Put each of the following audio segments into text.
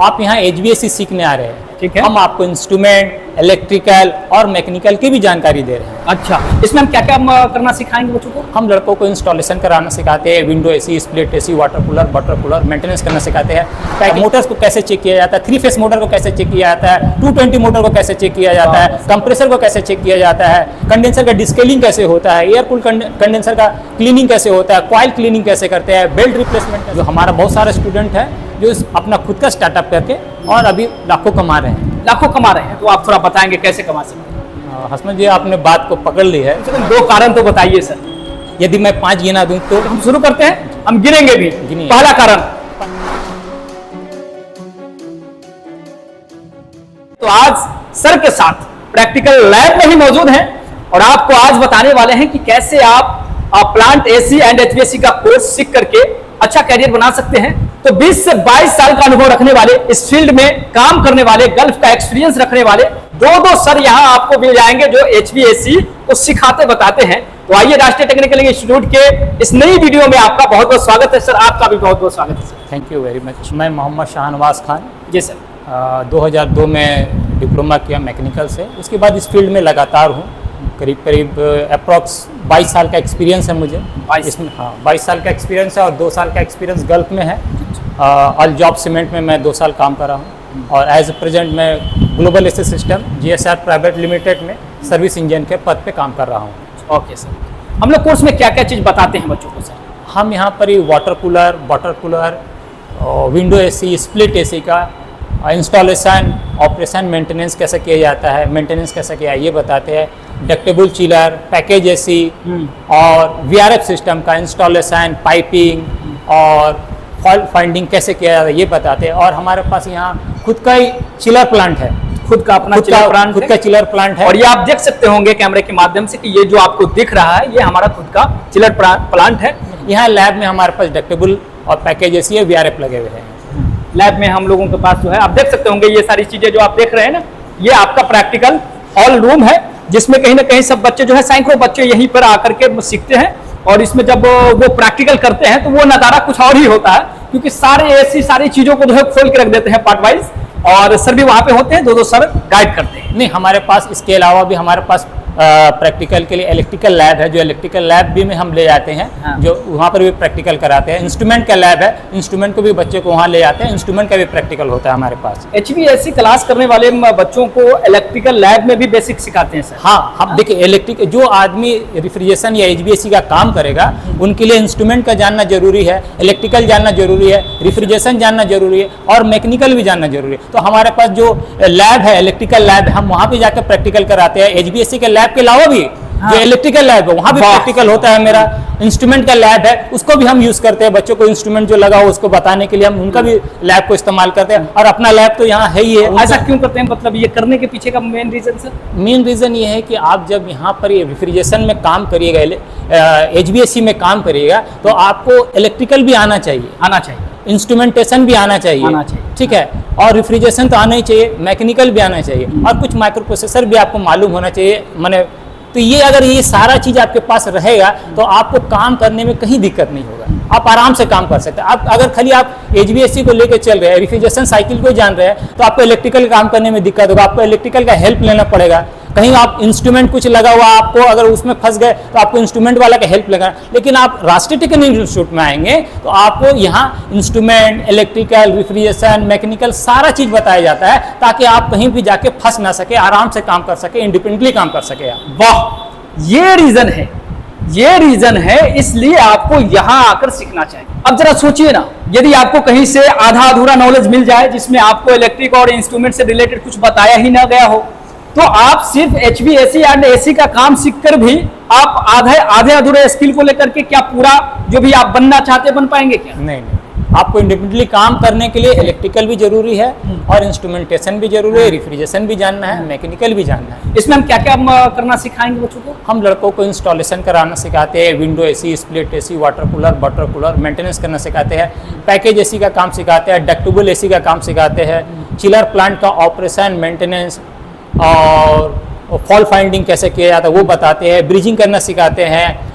आप यहाँ HVAC सीखने आ रहे हैं, ठीक है। हम आपको इंस्ट्रूमेंट, इलेक्ट्रिकल और मैकेनिकल की भी जानकारी दे रहे हैं। अच्छा, इसमें हम क्या क्या करना सिखाएंगे बच्चों को? हम लड़कों को इंस्टॉलेशन कराना सिखाते हैं, window AC, split AC, water cooler, butter cooler, maintenance करना सिखाते हैं। मोटर्स को कैसे चेक किया जाता है, 3 फेस मोटर को कैसे चेक किया जाता है, 220 मोटर को कैसे चेक किया जाता है, कंप्रेसर को कैसे चेक किया जाता है, कंडेंसर का डिस्केलिंग कैसे होता है, एयर कूल कंडेंसर का क्लीनिंग कैसे होता है, कॉइल क्लीनिंग कैसे करते हैं, बेल्ट रिप्लेसमेंट। जो हमारा बहुत सारे स्टूडेंट है जो अपना खुद का स्टार्टअप करके और अभी लाखों कमा रहे हैं। लाखों कमा रहे हैं, तो आप थोड़ा बताएंगे कैसे कमा सकते हैं? हसमत जी, आपने बात को पकड़ ली है। 2 कारण तो बताइए सर। यदि मैं 5 गिना दूं तो हम शुरू करते हैं, हम गिनेंगे भी। गिनिए। पहला कारण, तो आज सर के साथ प्रैक्टिकल लैब में ही मौजूद हैं और आपको आज बताने वाले हैं कि कैसे आप प्लांट AC एंड HVAC का कोर्स सीख करके अच्छा कैरियर बना सकते हैं। तो 20 से 22 साल का अनुभव रखने वाले, इस फील्ड में काम करने वाले, गल्फ का एक्सपीरियंस रखने वाले 2 सर यहाँ आपको मिल जाएंगे जो HVAC को सिखाते बताते हैं। तो आइए, राष्ट्रीय टेक्निकल इंस्टीट्यूट के इस नई वीडियो में आपका बहुत बहुत स्वागत है सर। आपका भी बहुत बहुत स्वागत है sir. Thank you very much. मैं मोहम्मद शाहनवाज खान। जी सर। 2002 में डिप्लोमा किया मैकेनिकल से, उसके बाद इस फील्ड में लगातार हूँ। करीब अप्रॉक्स 22 साल का एक्सपीरियंस है मुझे। 22 इसमें 22 साल का एक्सपीरियंस है और 2 साल का एक्सपीरियंस गल्फ में है। ऑल जॉब सीमेंट में मैं 2 साल काम कर रहा हूँ और एज ए प्रेजेंट मैं global AC system GSR private limited में सर्विस इंजन के पद पे काम कर रहा हूँ। ओके सर, हम लोग कोर्स में क्या क्या चीज़ बताते हैं बच्चों को सर? हम यहाँ पर ही water cooler, butter cooler, window AC, split AC का इंस्टॉलेशन, ऑपरेशन, मेंटेनेंस कैसे किया जाता है, मेंटेनेंस कैसे किया ये बताते हैं। डक्टेबल चिलर, पैकेज AC और VRF सिस्टम का इंस्टॉलेशन, पाइपिंग और फॉल्ट फाइंडिंग कैसे किया जाता है ये बताते हैं। और हमारे पास यहाँ खुद का ही चिलर प्लांट है, खुद का अपना चिलर प्लांट, खुद का चिलर प्लांट है। और ये आप देख सकते होंगे कैमरे के माध्यम से कि ये जो आपको दिख रहा है ये हमारा खुद का चिलर प्लांट है। यहाँ लैब में हमारे पास डक्टेबल और पैकेज AC है, VRF लगे हुए हैं। लैब में हम लोगों के पास जो है, आप देख सकते होंगे ये सारी चीजें जो आप देख रहे हैं ना, ये आपका प्रैक्टिकल हॉल रूम है जिसमें कहीं ना कहीं सब बच्चे जो है, सैकड़ों बच्चे यहीं पर आकर के सीखते हैं। और इसमें जब वो प्रैक्टिकल करते हैं तो वो नज़ारा कुछ और ही होता है, क्योंकि सारे ऐसी सारी चीजों को जो है खोल के रख देते हैं पार्ट वाइज, और सर भी वहाँ पे होते हैं, 2 सर गाइड करते हैं। नहीं, हमारे पास इसके अलावा भी हमारे पास प्रैक्टिकल के लिए इलेक्ट्रिकल लैब है, जो इलेक्ट्रिकल लैब भी में हम ले जाते हैं। हाँ। जो वहाँ पर भी प्रैक्टिकल कराते हैं। इंस्ट्रूमेंट का लैब है, इंस्ट्रूमेंट को भी बच्चे को वहाँ ले जाते हैं, इंस्ट्रूमेंट का भी प्रैक्टिकल होता है हमारे पास। HVAC क्लास करने वाले बच्चों को इलेक्ट्रिकल लैब में भी बेसिक सिखाते हैं सर? हाँ, हम देखिए, इलेक्ट्रिक जो आदमी रेफ्रिजरेशन या HVAC का काम करेगा उनके लिए इंस्ट्रूमेंट का जानना जरूरी है, इलेक्ट्रिकल जानना जरूरी है, रेफ्रिजरेशन जानना जरूरी है और मैकेनिकल भी जानना जरूरी है। तो हमारे पास जो लैब है, इलेक्ट्रिकल लैब, हम वहाँ पे जाकर प्रैक्टिकल कराते हैं। HVAC के लैब के अलावा भी जो इलेक्ट्रिकल लैब है वहाँ भी प्रैक्टिकल होता है। मेरा इंस्ट्रूमेंट का लैब है, उसको भी हम यूज करते हैं। बच्चों को इंस्ट्रूमेंट जो लगा हो उसको बताने के लिए हम उनका भी लैब को इस्तेमाल करते हैं। और अपना लैब तो यहाँ है ही है। ऐसा क्यों करते हैं, मतलब ये करने के पीछे का main reason sir? Main reason ये है कि आप जब यहाँ पर ये रेफ्रिजरेशन में काम करिएगा, HVAC में काम करिएगा, तो आपको इलेक्ट्रिकल भी आना चाहिए, इंस्ट्रूमेंटेशन भी आना चाहिए, ठीक है, और रेफ्रिजरेशन तो आना ही चाहिए, मैकेनिकल भी आना चाहिए और कुछ माइक्रो प्रोसेसर भी आपको मालूम होना चाहिए। माने तो ये अगर ये सारा चीज़ आपके पास रहेगा तो आपको काम करने में कहीं दिक्कत नहीं होगा, आप आराम से काम कर सकते हैं। आप अगर खाली आप HVAC को लेकर चल रहे हैं, रेफ्रिजरेशन साइकिल को जान रहे हैं, तो आपको इलेक्ट्रिकल काम करने में दिक्कत होगा, आपको इलेक्ट्रिकल का हेल्प लेना पड़ेगा। कहीं आप इंस्ट्रूमेंट कुछ लगा हुआ आपको अगर उसमें फंस गए तो आपको इंस्ट्रूमेंट वाला का हेल्प लगा। लेकिन आप राष्ट्रीय टेक्निकल इंस्टीट्यूट में आएंगे तो आपको यहाँ इंस्ट्रूमेंट, इलेक्ट्रिकल, रेफ्रिजरेशन, मैकेनिकल सारा चीज़ बताया जाता है, ताकि आप कहीं भी जाके फंस ना सके, आराम से काम कर सके, इंडिपेंडेंटली काम कर सके। वाह, ये रीजन है, इसलिए आपको यहाँ आकर सीखना चाहिए। अब जरा सोचिए ना, यदि आपको कहीं से आधा अधूरा नॉलेज मिल जाए जिसमें आपको इलेक्ट्रिक और इंस्ट्रूमेंट से रिलेटेड कुछ बताया ही ना गया हो, तो आप सिर्फ HVAC एंड AC का काम सीखकर भी आप आधे अधूरे स्किल को लेकर के क्या पूरा जो भी आप बनना चाहते बन पाएंगे क्या? नहीं, आपको इंडिपेंडेंटली काम करने के लिए इलेक्ट्रिकल भी जरूरी है और इंस्ट्रूमेंटेशन भी जरूरी है, रेफ्रिजरेशन भी जानना है, मैकेनिकल भी जानना है। इसमें हम क्या क्या करना सिखाएंगे बच्चों को? हम लड़कों को इंस्टॉलेशन कराना सिखाते हैं, window AC, split AC, water cooler, butter cooler, maintenance करना सिखाते हैं, पैकेज AC का काम सिखाते हैं, डक्टेबल AC का काम सिखाते हैं, चिलर प्लांट का ऑपरेशन, मेंटेनेंस और फॉल्ट फाइंडिंग कैसे किया जाता है वो बताते हैं, ब्रिजिंग करना सिखाते हैं,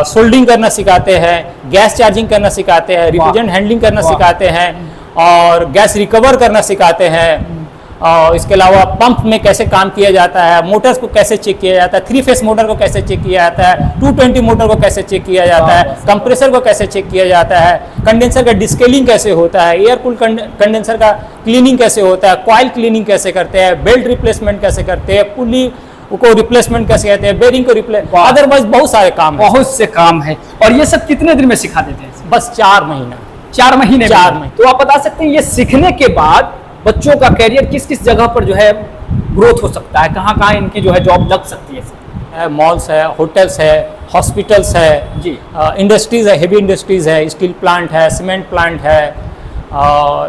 सोल्डिंग करना सिखाते हैं, गैस चार्जिंग करना सिखाते हैं, रिफ्रिजरेंट हैंडलिंग करना सिखाते हैं और गैस रिकवर करना सिखाते हैं। और इसके अलावा पंप में कैसे काम किया जाता है, मोटर्स को कैसे चेक किया जाता है, 3 फेस मोटर को कैसे चेक किया जाता है, 220 मोटर को कैसे चेक किया जाता है, कंप्रेसर को कैसे चेक किया जाता है, कंडेंसर का डिस्केलिंग कैसे होता है, एयर कूल कंडेंसर का क्लीनिंग कैसे होता है, कॉइल क्लीनिंग कैसे करते हैं, बेल्ट रिप्लेसमेंट कैसे करते हैं, पुली को रिप्लेसमेंट कैसे कहते हैं, बेरिंग को रिप्लेस, अदरवाइज बहुत सारे काम है। बहुत से काम है। और ये सब कितने दिन में सिखा देते हैं? बस 4 महीना। 4 महीने? 4 महीने। तो आप बता सकते हैं ये सीखने के बाद बच्चों का कैरियर किस किस जगह पर जो है ग्रोथ हो सकता है, कहाँ कहाँ इनकी जो है जॉब लग सकती है? मॉल्स है, होटल्स है, हॉस्पिटल्स है जी, इंडस्ट्रीज है, हेवी इंडस्ट्रीज है, स्टील प्लांट है, सीमेंट प्लांट है,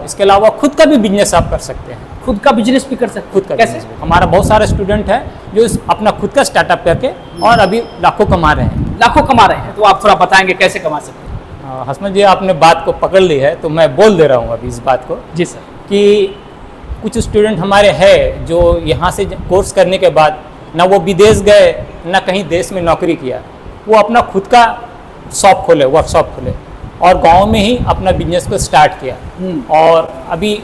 इसके अलावा खुद का भी बिजनेस आप कर सकते हैं। खुद का बिजनेस भी कर सकते हैं? खुद का कैसे? business भी। हमारा बहुत सारे स्टूडेंट है जो अपना खुद का स्टार्टअप करके और अभी लाखों कमा रहे हैं। लाखों कमा रहे हैं, तो आप थोड़ा बताएंगे कैसे कमा सकते हैं? हसमत जी, आपने बात को पकड़ ली है तो मैं बोल दे रहा हूँ अभी इस बात को जी सर। कि कुछ स्टूडेंट हमारे हैं जो यहाँ से कोर्स करने के बाद ना वो विदेश गए ना कहीं देश में नौकरी किया, वो अपना खुद का शॉप खोले, वर्कशॉप खोले और गांव में ही अपना बिजनेस को स्टार्ट किया। और अभी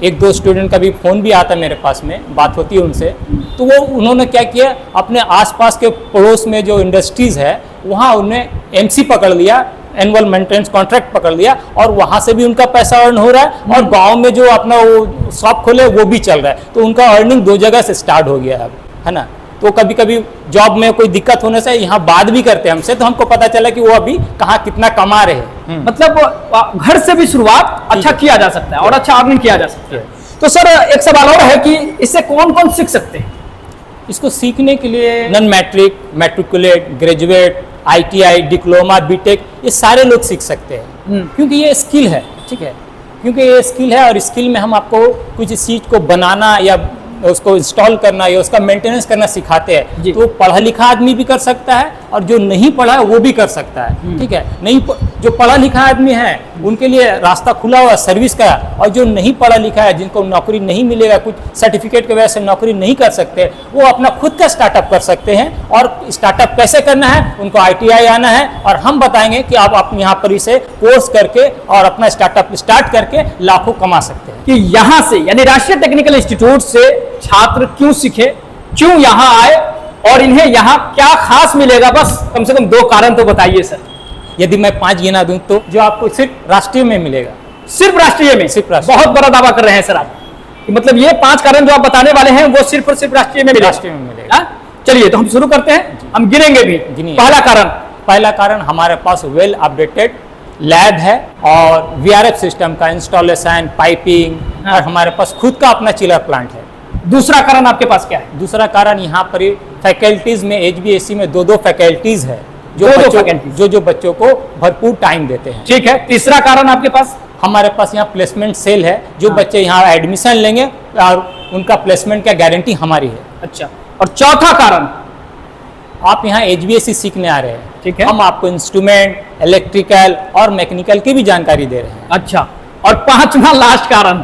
1-2 स्टूडेंट का भी फ़ोन भी आता है मेरे पास में, बात होती है उनसे, तो वो उन्होंने क्या किया, अपने आसपास के पड़ोस में जो इंडस्ट्रीज़ है वहाँ उन्हें एमसी पकड़ लिया, एनुअल मेंटेनेंस कॉन्ट्रैक्ट पकड़ लिया और वहाँ से भी उनका पैसा अर्न हो रहा है और गांव में जो अपना वो शॉप खोले वो भी चल रहा है। तो उनका अर्निंग 2 जगह से स्टार्ट हो गया अब, है ना। तो कभी कभी जॉब में कोई दिक्कत होने से यहाँ बात भी करते हैं हमसे, तो हमको पता चला कि वो अभी कहाँ कितना कमा रहे हैं। मतलब घर से भी शुरुआत अच्छा किया जा सकता है और अच्छा अर्निंग किया जा सकता है। तो सर एक सवाल और है कि इससे कौन कौन सीख सकते हैं? इसको सीखने के लिए non matric, matriculate, graduate, ITI, diploma, B Tech, ये सारे लोग सीख सकते हैं क्योंकि ये स्किल है, ठीक है। क्योंकि ये स्किल है और स्किल में हम आपको कुछ चीज़ को बनाना या उसको इंस्टॉल करना या उसका मेंटेनेंस करना सिखाते हैं। तो पढ़ा लिखा आदमी भी कर सकता है और जो नहीं पढ़ा है वो भी कर सकता है, ठीक है। जो पढ़ा लिखा आदमी है उनके लिए रास्ता खुला हुआ सर्विस का, और जो नहीं पढ़ा लिखा है जिनको नौकरी नहीं मिलेगा, कुछ सर्टिफिकेट की वजह से नौकरी नहीं कर सकते, वो अपना खुद का स्टार्टअप कर सकते हैं। और स्टार्टअप कैसे करना है, उनको ITI आना है और हम बताएंगे कि आप यहाँ पर इसे कोर्स करके और अपना स्टार्टअप स्टार्ट करके लाखों कमा सकते हैं। कि यहाँ से यानी राष्ट्रीय टेक्निकल इंस्टीट्यूट से छात्र क्यों सीखे, क्यों यहाँ आए और इन्हें यहाँ क्या खास मिलेगा, बस कम से कम 2 कारण तो बताइए सर। यदि मैं 5 गिना दूं तो जो आपको सिर्फ राष्ट्रीय में मिलेगा। सिर्फ राष्ट्रीय में? सिर्फ राष्ट्रीय। बहुत बड़ा दावा कर रहे हैं सर आप कि मतलब ये 5 कारण जो आप बताने वाले हैं वो सिर्फ और सिर्फ राष्ट्रीय में मिलेगा? राष्ट्रीय में मिलेगा। चलिए तो हम शुरू करते हैं, हम गिनेंगे भी। पहला कारण हमारे पास वेल अपडेटेड लैब है और VRF सिस्टम का इंस्टॉलेशन, पाइपिंग और हमारे पास खुद का अपना चिलर प्लांट है। दूसरा कारण आपके पास क्या है? दूसरा कारण यहाँ पर फैकल्टीज में HBSC में 2 फैकल्टीज है जो बच्चों को भरपूर टाइम देते हैं। ठीक है। तीसरा कारण आपके पास? हमारे पास यहाँ प्लेसमेंट सेल है, जो बच्चे यहाँ एडमिशन लेंगे और उनका प्लेसमेंट का गारंटी हमारी है। अच्छा। और चौथा कारण? आप यहाँ HBSC सीखने आ रहे हैं, ठीक है। हम आपको इंस्ट्रूमेंट, इलेक्ट्रिकल और मैकेनिकल की भी जानकारी दे रहे हैं। अच्छा। और 5वां लास्ट कारण?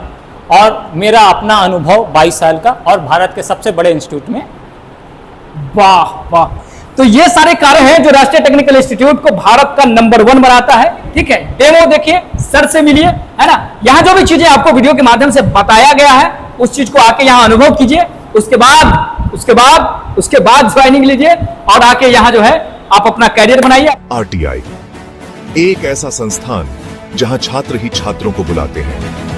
और मेरा अपना अनुभव 22 साल का और भारत के सबसे बड़े इंस्टीट्यूट में। वाह वाह। तो ये सारे कारण हैं जो राष्ट्रीय टेक्निकल इंस्टीट्यूट को भारत का नंबर 1 बनाता है। ठीक है, डेमो देखिए, सर से मिलिए, है ना। यहाँ जो भी चीजें आपको वीडियो के माध्यम से बताया गया है उस चीज को आके यहाँ अनुभव कीजिए, उसके बाद ज्वाइनिंग लीजिए और आके यहाँ जो है आप अपना कैरियर बनाइए। RTI एक ऐसा संस्थान जहां छात्र ही छात्रों को बुलाते हैं।